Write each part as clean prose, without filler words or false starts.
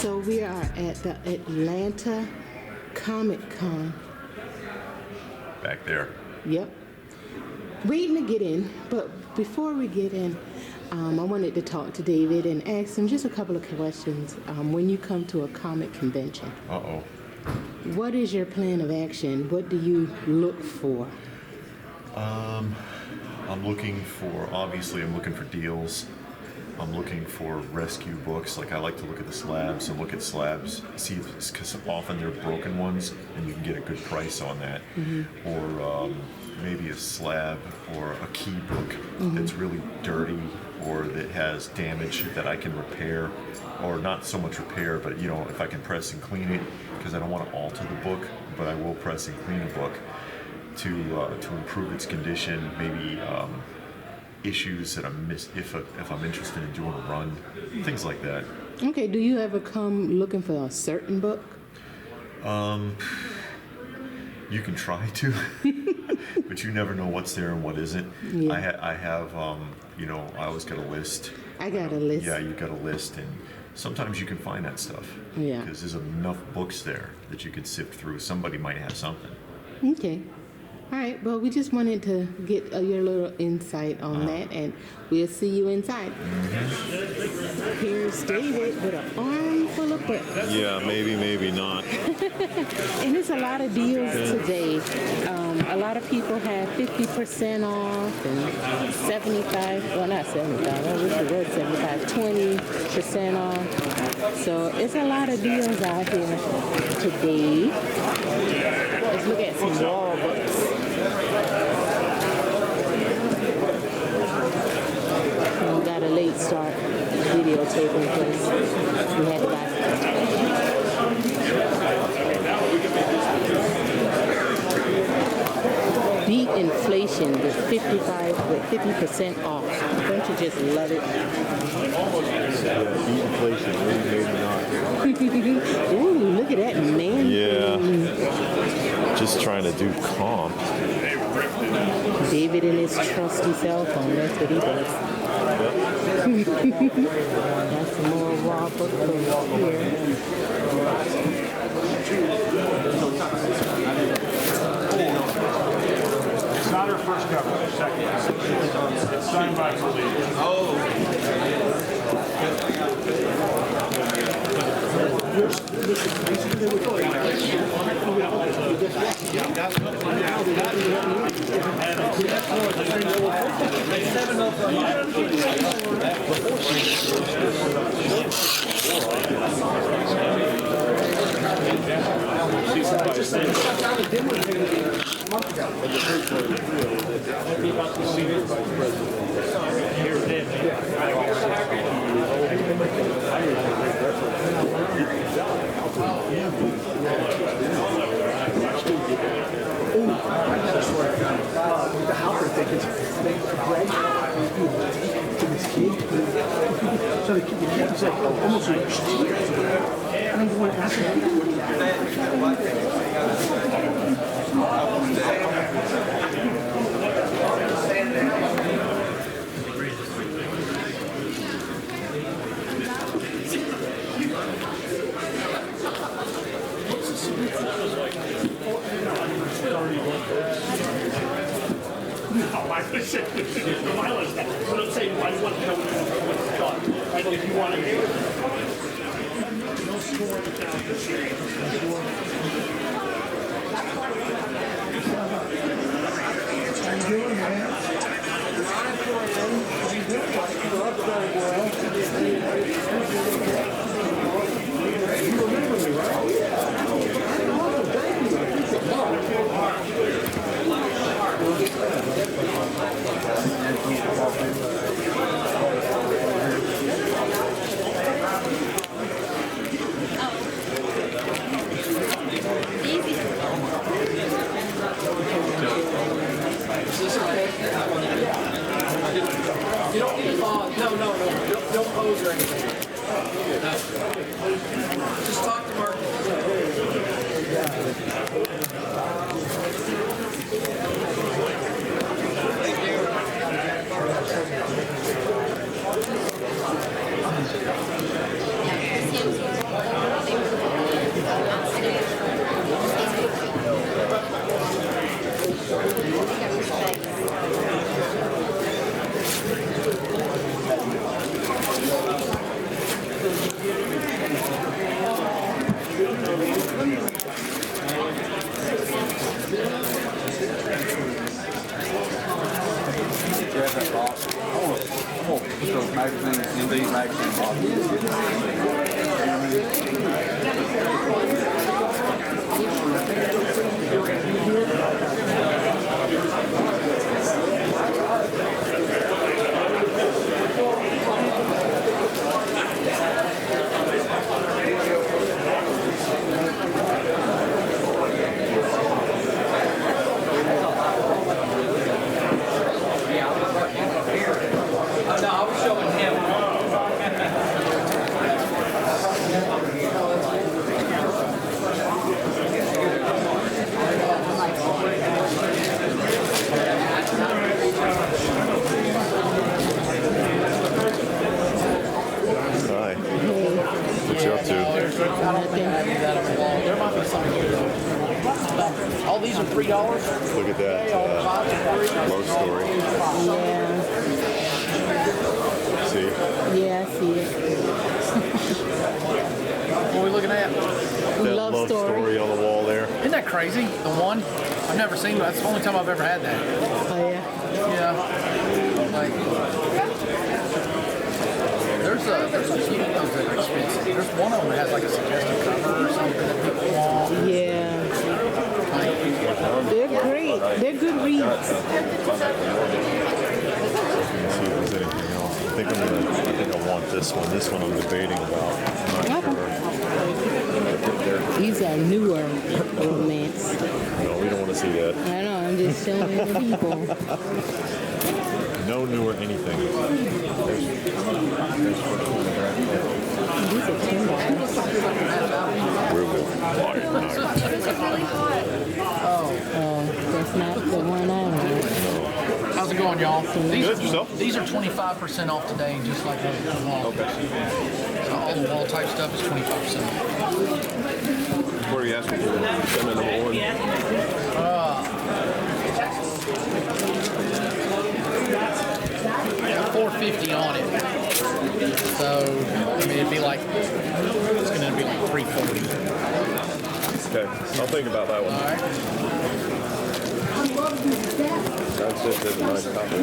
So we are at the Atlanta Comic Con. Back there. Yep. Waiting to get in, but before we get in, I wanted to talk to David and ask him just a couple of questions. When you come to a comic convention, what is your plan of action? What do you look for? I'm looking for deals. I'm looking for rescue books. Like, I like to look at the slabs and look at slabs, see if, because often they're broken ones and you can get a good price on that. Mm-hmm. Or maybe a slab or a key book mm-hmm. that's really dirty or that has damage that I can repair, or not so much repair, but if I can press and clean it, because I don't want to alter the book, but I will press and clean a book to improve its condition, maybe issues that I miss if I'm interested in doing a run, things like that. Okay, do you ever come looking for a certain book? You can try to, but you never know what's there and what isn't. Yeah. I have I always got a list. I got a list. Yeah, you got a list, and sometimes you can find that stuff. Yeah. Because there's enough books there that you could sift through. Somebody might have something. Okay. All right, well, we just wanted to get your little insight on that, and we'll see you inside. Mm-hmm. Here's David with an arm full of books. Yeah, maybe not. And there's a lot of deals today. A lot of people have 50% off and 75, well, not 75, I wish it was 75, 20% off. So it's a lot of deals out here today. Let's look at some wall books. We got a late start videotaping because we had to buy beat inflation with 50% off. Don't you just love it? Yeah, beat inflation, maybe not. Ooh, look at that man. Yeah. Just trying to do comp. David and his trusty cell phone, that's what he does. Got some more raw books over here. It's not her first cover, second. It's signed by police. The helper thinks to this kid. So the kid is like almost like tears. And I'm going to ask him. I'm saying I want to know what's done. And if you want to do it, no score without the series. How you doing, man? You remember me, right? You don't need to pause. No. Don't pose or anything. Just talk to Mark. in these magazine boxes. Oh, no, I was showing him. Hi. What you up to? There might be some here. All these are $3. Look at that love story. Yeah. See? Yeah, I see it. What are we looking at? That Love love story. story on the wall there. Isn't that crazy? The one? I've never seen that. That's the only time I've ever had that. Oh, yeah. Yeah. Like, there's a few of those that are expensive. There's one of them that has like a suggested cover or something that people want. Yeah. Like, They're great. They're good reads. Let's see if there's anything else. I think I want this one. This one I'm debating about. I'm not sure. These are newer romance. No, we don't want to see that. I know, I'm just showing the people. No newer anything. These are $10. Werewolf fire knife. Oh, that's not the one I want. how's it going, y'all? Good, yourself? These are 25% off today, just like the wall. Okay. So all the wall type stuff is 25% off. What are you asking for? Sentiment number one? $450 on it. So, I mean, it'd be like, it's going to be like $340. Okay, I'll think about that one. All right. That's just a nice copy.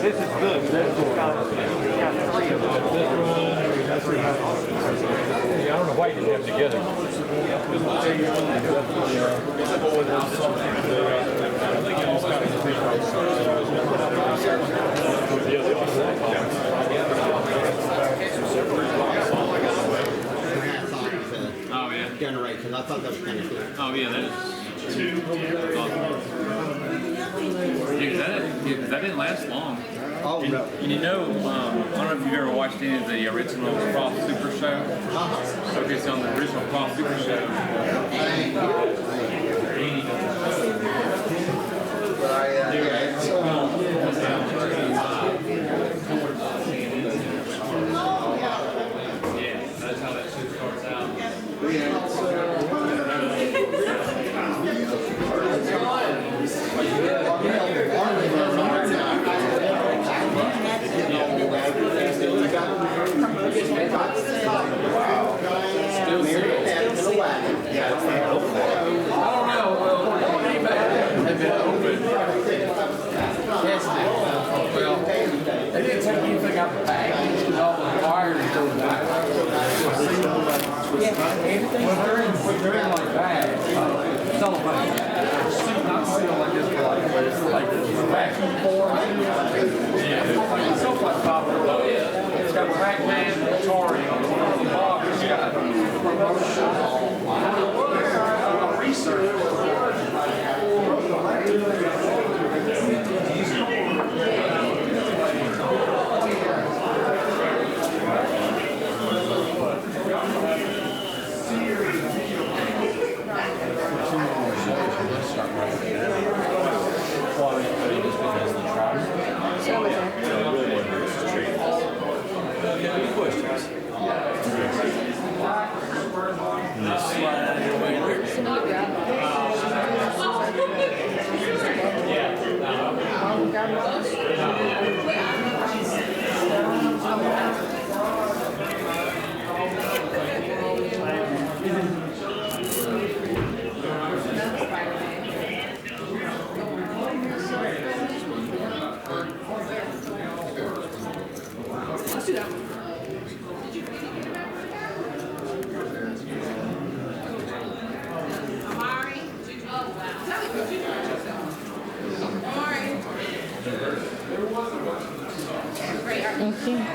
This is good. This is got 3 of them. Yeah, I don't know why you didn't have them together. Oh yeah. Generate, because I thought that was kind of cool. Oh yeah, that is two. Dude, that didn't last long. Oh, And, no. and you know, I don't know if you've ever watched any of the original Cross Super Show. Okay, so on the original Cross Super Show, yeah, that's how that shit starts out. They didn't take anything out the bag. Because all the wires go back. Everything's they're in like bags. Cellophane. Not sealed like this, but like vacuum form. Yeah. It's so like copper. It's got a vac bag. anybody have any questions? Slide out of your way there.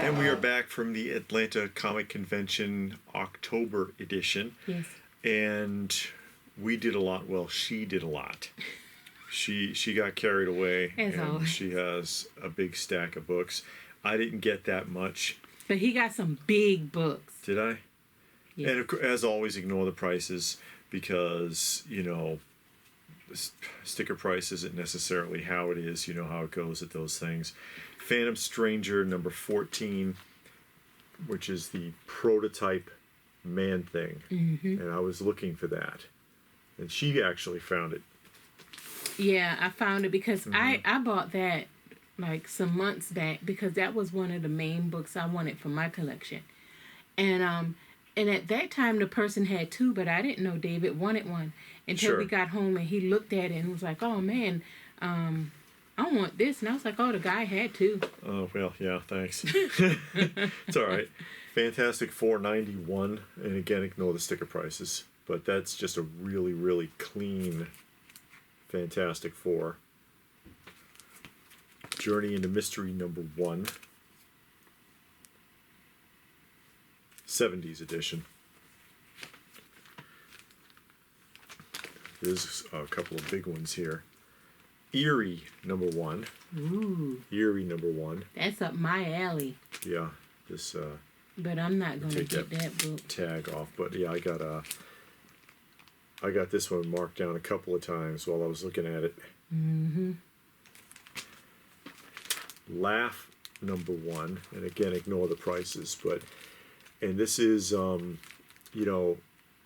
And we are back from the Atlanta Comic Convention October edition. Yes. And we did a lot. Well, she did a lot. She got carried away. As and always. she has a big stack of books. I didn't get that much. But he got some big books. Did I? Yeah. And as always, ignore the prices because, you know, sticker price isn't necessarily how it is. You know how it goes at those things. Phantom Stranger number 14, which is the prototype Man Thing. Mm-hmm. And I was looking for that. And she actually found it. Yeah, I found it because I bought that like some months back because that was one of the main books I wanted for my collection. And at that time the person had two, but I didn't know David wanted one until we got home and he looked at it and was like, "Oh man, I want this." And I was like, "Oh, the guy had two." Oh, well, yeah, thanks. It's all right. Fantastic Four 91, and again, ignore the sticker prices. But that's just a really, really clean Fantastic Four. Journey into Mystery number 1. 70s edition. There's a couple of big ones here. Eerie number 1. Ooh. Eerie number 1. That's up my alley. Yeah, this But I'm not going to take get that book. tag off. But yeah, I got this one marked down a couple of times while I was looking at it. Mm-hmm. Laugh number 1, and again, ignore the prices. And this is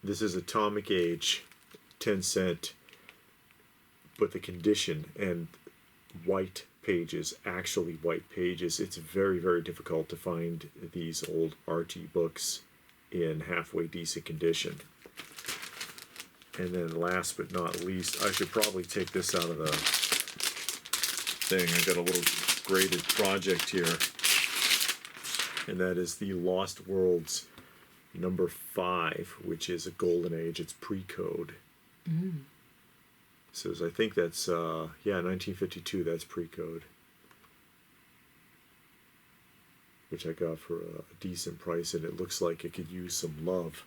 this is Atomic Age, 10-cent, but the condition and white pages, actually white pages. It's very, very difficult to find these old RT books in halfway decent condition. And then last but not least, I should probably take this out of the thing. I got a little graded project here. And that is the Lost Worlds number 5, which is a golden age. It's pre-code. So I think that's 1952. That's pre-code, which I got for a decent price, and it looks like it could use some love.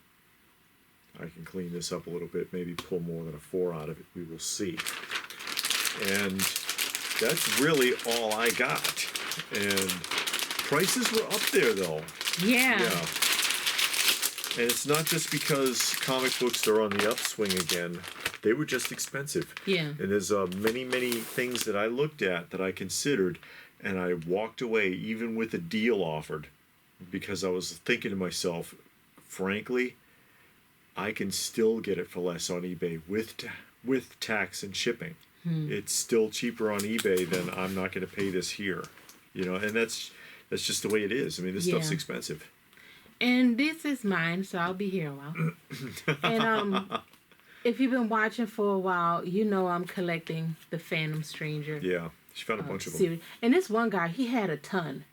I can clean this up a little bit, maybe pull more than a 4 out of it. We will see. And that's really all I got. And prices were up there, though. Yeah. And it's not just because comic books are on the upswing again. They were just expensive. Yeah. And there's many, many things that I looked at that I considered, and I walked away even with a deal offered because I was thinking to myself, frankly, I can still get it for less on eBay with tax and shipping. It's still cheaper on eBay than I'm not going to pay this here. You know, and that's just the way it is. I mean, this stuff's expensive. And this is mine, so I'll be here a while. And if you've been watching for a while, you know I'm collecting the Phantom Stranger. Yeah, she found a bunch of them. Series. And this one guy, he had a ton.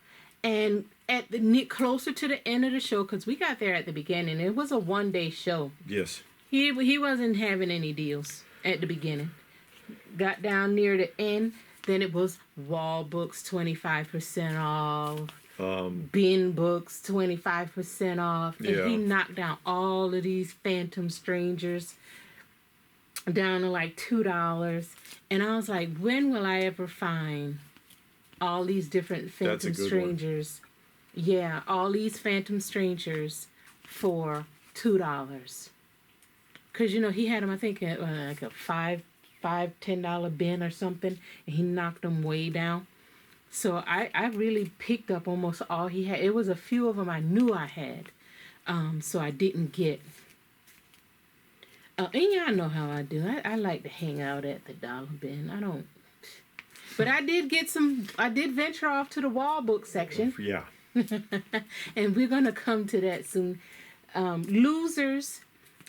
And at the closer to the end of the show, because we got there at the beginning, it was a one-day show. Yes. He wasn't having any deals at the beginning. Got down near the end, then it was wall books 25% off. Bin books 25% off. And he knocked down all of these Phantom Strangers down to like $2. And I was like, when will I ever find all these different Phantom Strangers? Yeah, all these Phantom Strangers for $2. Because, you know, he had them, I think, at like a $5, $10 bin or something. And he knocked them way down. So I really picked up almost all he had. It was a few of them I knew I had. So I didn't get. And y'all know how I do. I like to hang out at the dollar bin. I don't. But I did get some. I did venture off to the wall book section. Yeah. And we're going to come to that soon. Losers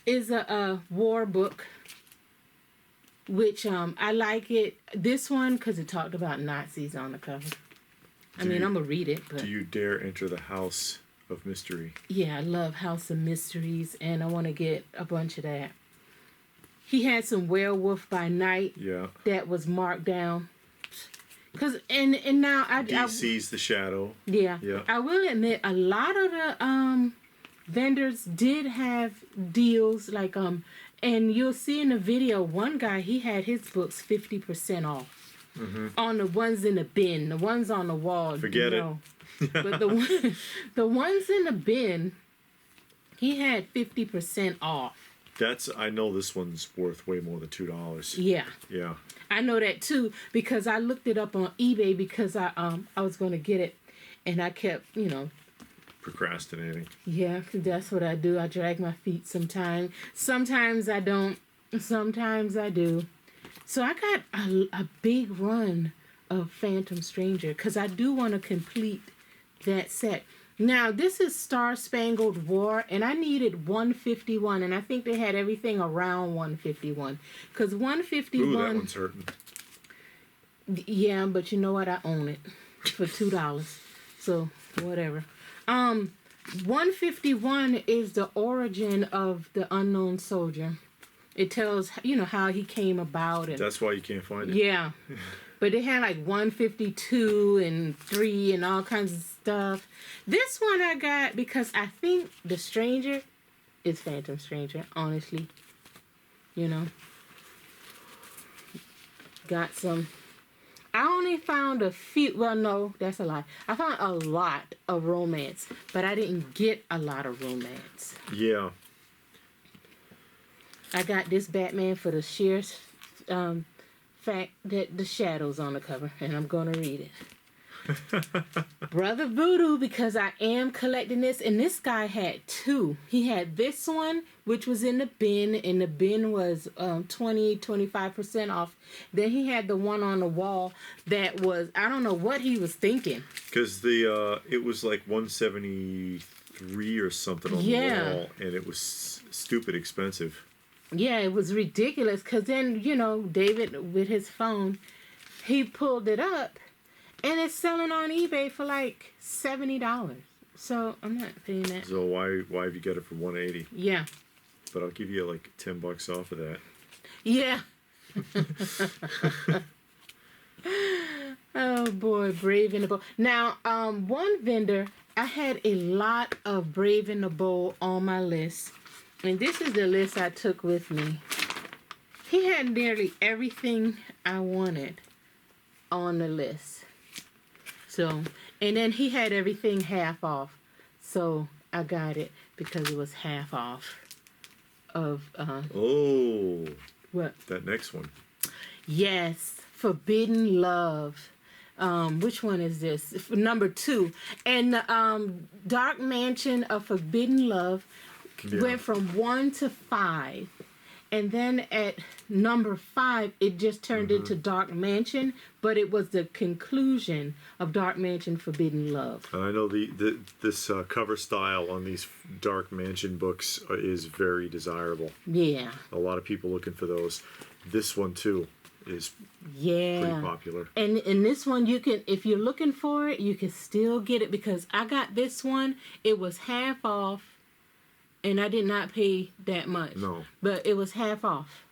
is a war book, which I like it. This one, because it talked about Nazis on the cover. I'm going to read it. But Do you dare enter the house of mystery? Yeah, I love House of Mysteries, and I want to get a bunch of that. He had some Werewolf by Night that was marked down. Cause and now I sees the shadow. Yeah. Yeah. I will admit a lot of the vendors did have deals like and you'll see in the video one guy he had his books 50% off on the ones in the bin, the ones on the wall. Forget it. But the ones in the bin, he had 50% off. I know this one's worth way more than $2. Yeah. Yeah. I know that too because I looked it up on eBay because I was going to get it and I kept, procrastinating. Yeah, that's what I do. I drag my feet sometimes. Sometimes I don't. Sometimes I do. So I got a big run of Phantom Stranger because I do want to complete that set. Now, this is Star Spangled War, and I needed 151, and I think they had everything around 151. Because 151... Ooh, that one's hurting. Yeah, but you know what? I own it for $2. So, whatever. 151 is the origin of the Unknown Soldier. It tells, how he came about. And that's why you can't find it. Yeah. But they had like 152 and 3 and all kinds of stuff. This one I got because I think the Stranger is Phantom Stranger, honestly. Got some. I only found a few. Well, no, that's a lie. I found a lot of romance, but I didn't get a lot of romance. Yeah. I got this Batman for the sheer fact that the shadow's on the cover, and I'm going to read it. Brother Voodoo, because I am collecting this, and this guy had 2. He had this one, which was in the bin, and the bin was 25% off. Then he had the one on the wall that was, I don't know what he was thinking. Because it was like 173 or something on the wall, and it was stupid expensive. Yeah, it was ridiculous, because then, David, with his phone, he pulled it up, and it's selling on eBay for like $70. So I'm not paying that. So why have you got it for $180? Yeah. But I'll give you like $10 off of that. Yeah. Oh boy, Brave in the Bold. Now, one vendor, I had a lot of Brave in the Bold on my list. And this is the list I took with me. He had nearly everything I wanted on the list. So, and then he had everything half off. So I got it because it was half off of what? That next one. Yes, Forbidden Love. Which one is this? Number 2. And Dark Mansion of Forbidden Love went from 1 to 5. And then at number 5, it just turned into Dark Mansion, but it was the conclusion of Dark Mansion Forbidden Love. And I know this cover style on these Dark Mansion books is very desirable. Yeah. A lot of people looking for those. This one too is pretty popular. And in this one, you can, if you're looking for it, you can still get it because I got this one. It was half off. And I did not pay that much. No. But it was half off.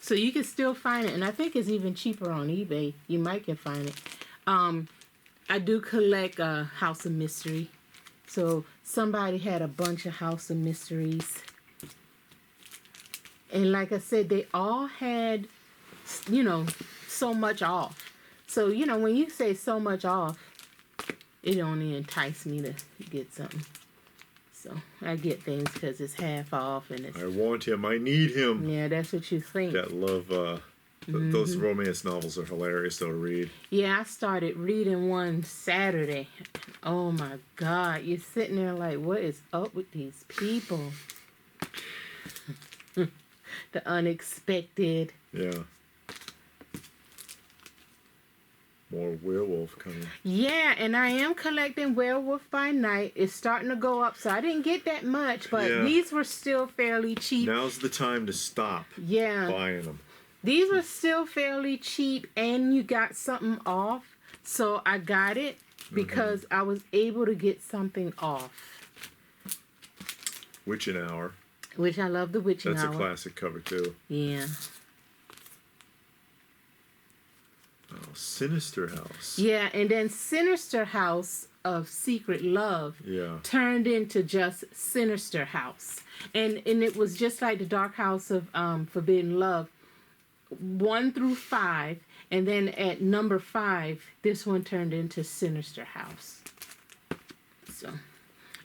So you can still find it. And I think it's even cheaper on eBay. You might can find it. I do collect House of Mystery. So somebody had a bunch of House of Mysteries. And like I said, they all had, so much off. So, when you say so much off, it only enticed me to get something. So I get things because it's half off and it's. I want him. I need him. Yeah, that's what you think. That love Those romance novels are hilarious though to read. Yeah, I started reading one Saturday. Oh my God, you're sitting there like, what is up with these people? The unexpected. Yeah. More werewolf coming. Yeah, and I am collecting Werewolf by Night. It's starting to go up, so I didn't get that much, but Yeah. these were still fairly cheap. Now's the time to stop Yeah. buying them. These were still fairly cheap, and you got something off. So I got it because I was able to get something off. Witching Hour. Which I love the Witching That's Hour. a classic cover too. Yeah. Oh, Sinister House. Yeah, and then Sinister House of Secret Love Yeah. turned into just Sinister House. And it was just like the Dark House of Forbidden Love, 1 through 5. And then at number 5, this one turned into Sinister House. So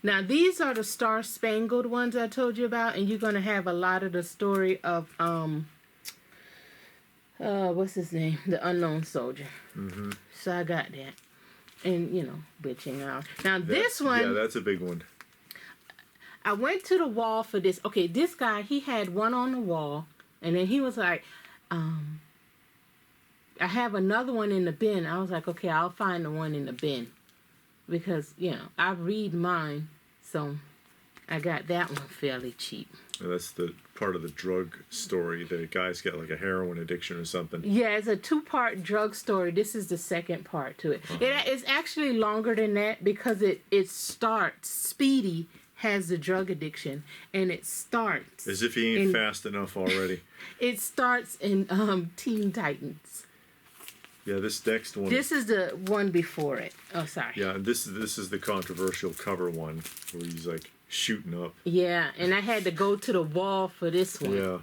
now these are the Star Spangled ones I told you about, and you're going to have a lot of the story of what's his name? The Unknown Soldier. Mm-hmm. So I got that. And, you know, Witching Hour. Now this one... Yeah, that's a big one. I went to the wall for this. Okay, this guy, he had one on the wall. And then he was like, I have another one in the bin. I was like, okay, I'll find the one in the bin. Because, you know, I read mine. So I got that one fairly cheap. And that's the part of the drug story. The guy's got like a heroin addiction or something. Yeah, it's a 2-part drug story. This is the second part to it. It's actually longer than that because it starts. Speedy has the drug addiction, and it starts. As if he ain't fast enough already. It starts in Teen Titans. Yeah, this next one. This is the one before it. Oh, sorry. Yeah, and this is the controversial cover one where he's like shooting up. Yeah, and I had to go to the wall for this one. Yeah.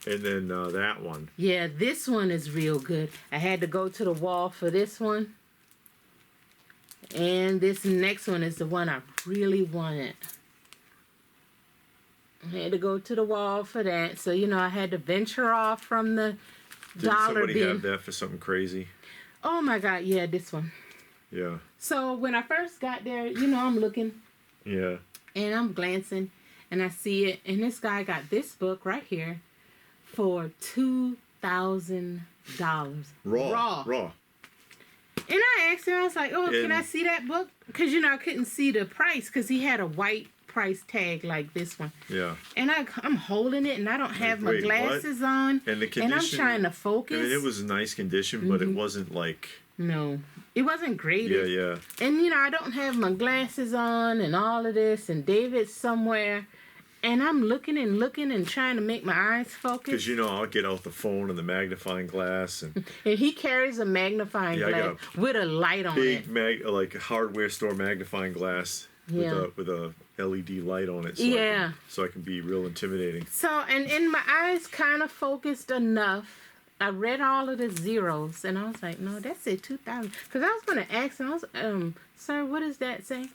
And then that one. Yeah, this one is real good. I had to go to the wall for this one. And this next one is the one I really wanted. I had to go to the wall for that. So, you know, I had to venture off from the Did dollar somebody bin. have that for something crazy? Oh my God, yeah, this one. Yeah. So when I first got there, you know, I'm looking. Yeah. And I'm glancing, and I see it. And this guy got this book right here for $2,000. Raw. And I asked him, I was like, oh, can I see that book? Because, you know, I couldn't see the price because he had a white price tag like this one. Yeah. And I'm holding it, and I don't have my Wait, glasses on. And the condition. And I'm trying to focus. I mean, it was in nice condition, but it wasn't like. No, it wasn't great. Yeah. And, you know, I don't have my glasses on and all of this, and David's somewhere. And I'm looking and trying to make my eyes focus. Because, you know, I'll get out the phone and the magnifying glass. And he carries a magnifying glass with a light on it. Big, like hardware store magnifying glass with a LED light on it. So I can be real intimidating. So, and my eyes kind of focused enough. I read all of the zeros, and I was like, no, that's it, 2,000. Because I was going to ask him, I was, sir, what does that say?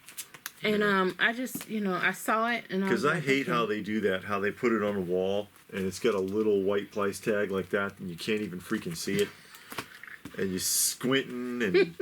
And I just, you know, I saw it, and because I hate how they do that, how they put it on a wall, and it's got a little white price tag like that, and you can't even freaking see it, and you're squinting, and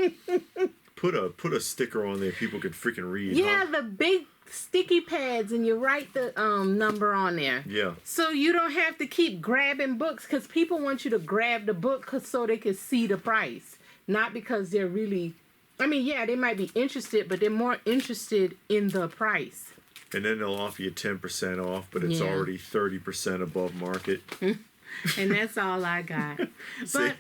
put a sticker on there people could freaking read. Yeah, the big sticky pads, and you write the number on there. Yeah. So you don't have to keep grabbing books, because people want you to grab the book so they can see the price, not because they're really. I mean, yeah, they might be interested, but they're more interested in the price. And then they'll offer you 10% off, but it's already 30% above market. And that's all I got. But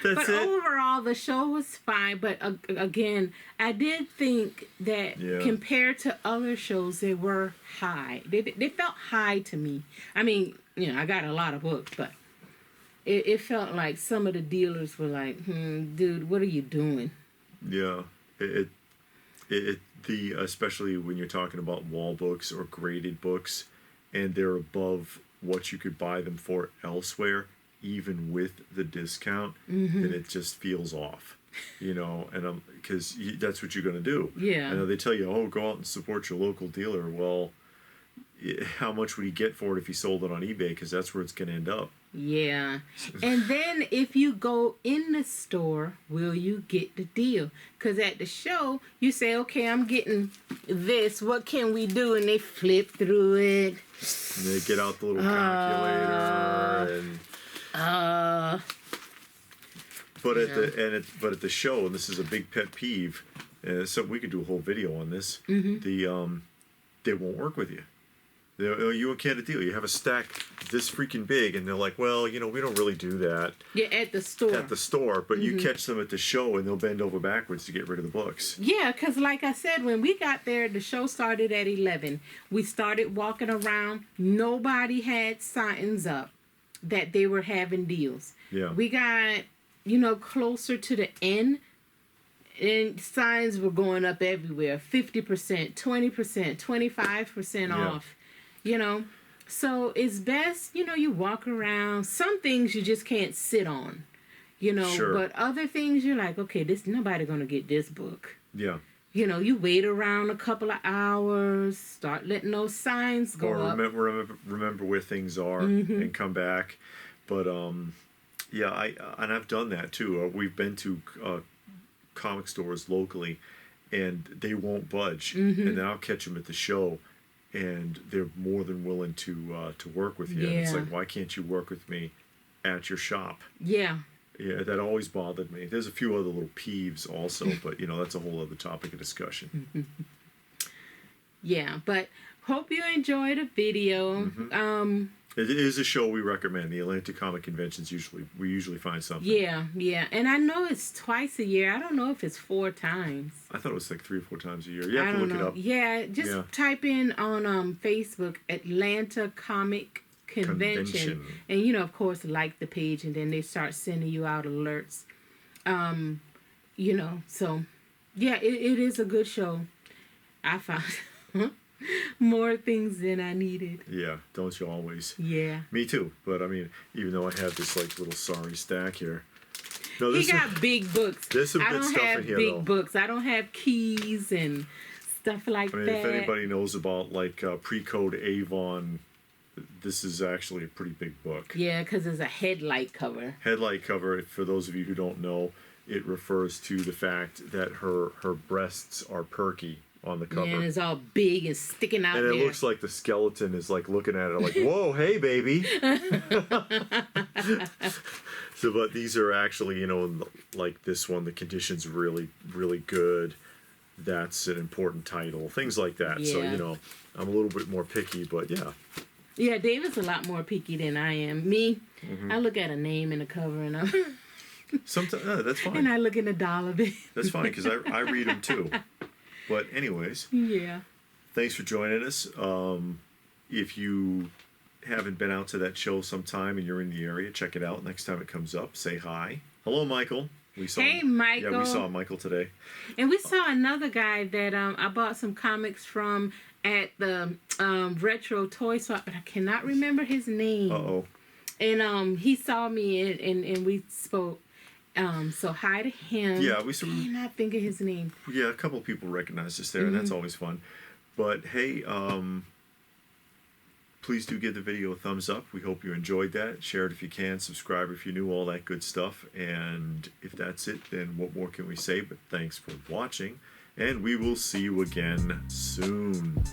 That's it. Overall, the show was fine. But again, I did think that compared to other shows, they were high. They felt high to me. I mean, you know, I got a lot of books, but it felt like some of the dealers were like, dude, what are you doing? Yeah. Especially when you're talking about wall books or graded books, and they're above what you could buy them for elsewhere, even with the discount, then it just feels off, you know. And because that's what you're going to do. Yeah. I know they tell you, oh, go out and support your local dealer. Well, how much would he get for it if he sold it on eBay? Because that's where it's going to end up. Yeah. And then if you go in the store, will you get the deal? Because at the show, you say, okay, I'm getting this. What can we do? And they flip through it. And they get out the little calculator and... But at the show, and this is a big pet peeve, so we could do a whole video on this. They won't work with you. You can't a deal. You have a stack this freaking big, and they're like, well, we don't really do that. Yeah, at the store. At the store, but you catch them at the show, and they'll bend over backwards to get rid of the books. Yeah, because like I said, when we got there, the show started at 11. We started walking around. Nobody had signs up that they were having deals. Yeah. We got, closer to the end, and signs were going up everywhere. 50%, 20%, 25% off. So it's best, you walk around. Some things you just can't sit on, Sure. but other things you're like, okay, nobody gonna get this book. Yeah. You wait around a couple of hours, start letting those signs go up. Remember where things are and come back. But I've done that too. We've been to comic stores locally, and they won't budge. And then I'll catch them at the show, and they're more than willing to work with you. And it's like, why can't you work with me at your shop? Yeah. Yeah, that always bothered me. There's a few other little peeves also, but that's a whole other topic of discussion. Yeah, but hope you enjoyed the video. It is a show we recommend. The Atlanta Comic Conventions we usually find something. Yeah, and I know it's twice a year. I don't know if it's 4 times. I thought it was like 3 or 4 times a year. You have to look it up. Yeah, just type in on Facebook Atlanta Comic Convention, and of course like the page, and then they start sending you out alerts. So yeah, it is a good show. I found more things than I needed. Yeah, don't you always? Yeah. Me too. But I mean, even though I have this like little sorry stack here. No, He got big books. There's some good stuff in here, I don't have big books. I don't have keys and stuff like that. If anybody knows about like pre-code Avon, this is actually a pretty big book. Yeah, because it's a headlight cover. Headlight cover, for those of you who don't know, it refers to the fact that her breasts are perky on the cover. Yeah, and it's all big and sticking out and there. It looks like the skeleton is like looking at it like, whoa, hey, baby. But these are actually, like this one, the condition's really, really good. That's an important title. Things like that. Yeah. So, I'm a little bit more picky, but yeah. Yeah, David's a lot more picky than I am. Me, I look at a name in the cover and I'm... Sometimes, that's fine. And I look in the dollar bill. That's fine, because I read them too. But anyways, thanks for joining us. If you haven't been out to that show sometime and you're in the area, check it out. Next time it comes up, say hi. Hello, Michael. Hey, Michael. Yeah, we saw Michael today. And we saw another guy that I bought some comics from at the retro toy swap, but I cannot remember his name. Uh-oh. And he saw me and we spoke. So hi to him. Yeah, we cannot think of his name. Yeah, a couple of people recognized us there, and that's always fun. But hey, please do give the video a thumbs up. We hope you enjoyed that. Share it if you can. Subscribe if you're new. All that good stuff. And if that's it, then what more can we say? But thanks for watching, and we will see you again soon.